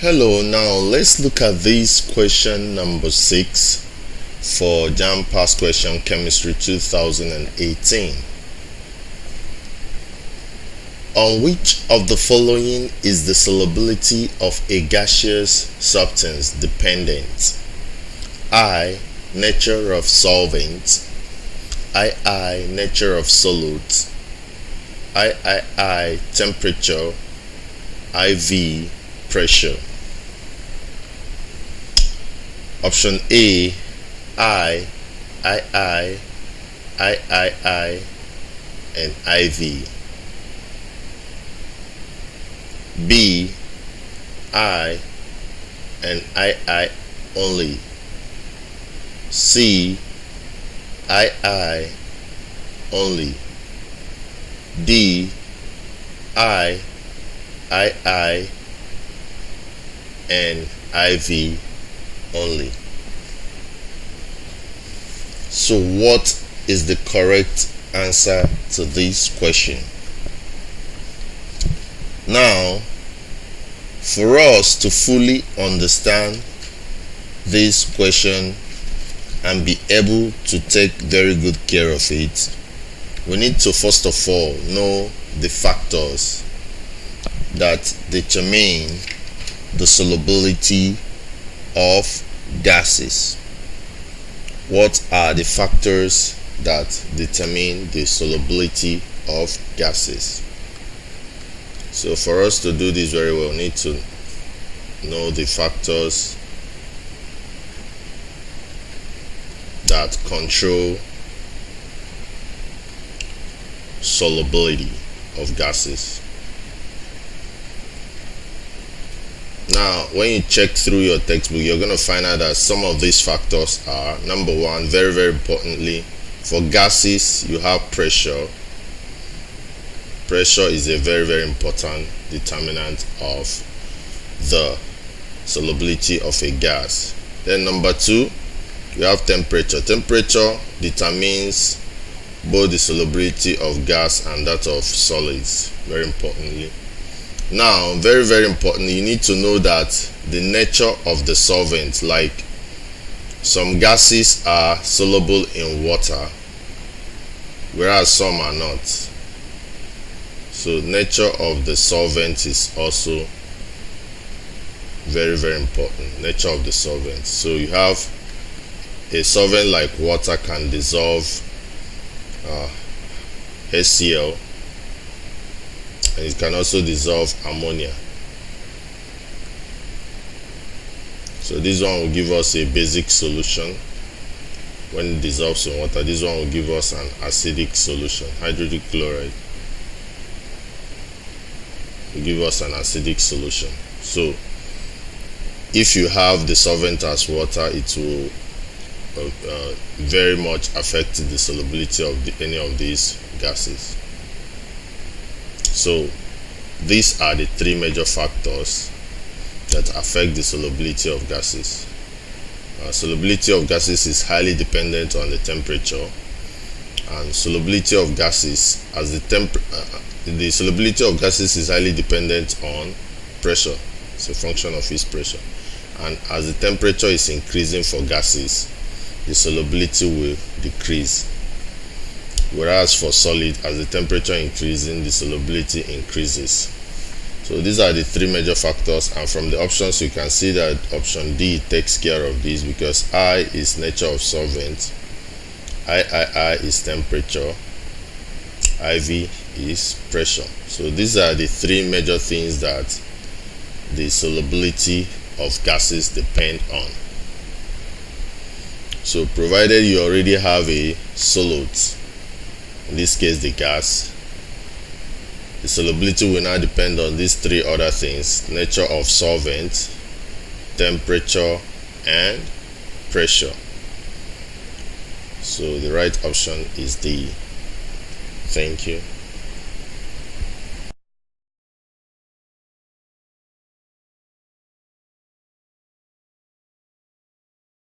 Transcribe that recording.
Hello, now let's look at this question number 6 for JAMB Past Question Chemistry 2018. On which of the following is the solubility of a gaseous substance dependent? I. Nature of solvent. II. Nature of solute. III. Temperature. IV. Pressure. Option A, I, III, and IV. B, I and II only. C, II only. D, I, II, and IV only. So what is the correct answer to this question? Now, for us to fully understand this question and be able to take very good care of it, we need to first of all know the factors that determine the solubility of gases. What are the factors that determine the solubility of gases? So for us to do this very well, we need to know the factors that control solubility of gases. Now, when you check through your textbook, you're going to find out that some of these factors are: number one, very, very importantly, for gases, you have pressure. Pressure is a very, very important determinant of the solubility of a gas. Then number two, you have temperature. Temperature determines both the solubility of gas and that of solids, very importantly. Now, very, very importantly, you need to know that the nature of the solvent, like some gases are soluble in water, whereas some are not. So nature of the solvent is also very, very important. Nature of the solvent. So you have a solvent like water can dissolve HCl, and it can also dissolve ammonia. So this one will give us a basic solution. When it dissolves in water, this one will give us an acidic solution. Hydrogen chloride will give us an acidic solution. So if you have the solvent as water, it will very much affect the solubility of any of these gases. So these are the three major factors that affect the solubility of gases. Solubility of gases is highly dependent on the temperature, and solubility of gases the solubility of gases is highly dependent on pressure. It's a function of its pressure, and as the temperature is increasing for gases, the solubility will decrease. Whereas for solid, as the temperature increasing, the solubility increases. So these are the three major factors, and from the options you can see that option D takes care of this, because I is nature of solvent, III is temperature, IV is pressure. So these are the three major things that the solubility of gases depend on. So provided you already have a solute, in this case the gas, the solubility will now depend on these three other things: nature of solvent, temperature, and pressure. So the right option is D. Thank you.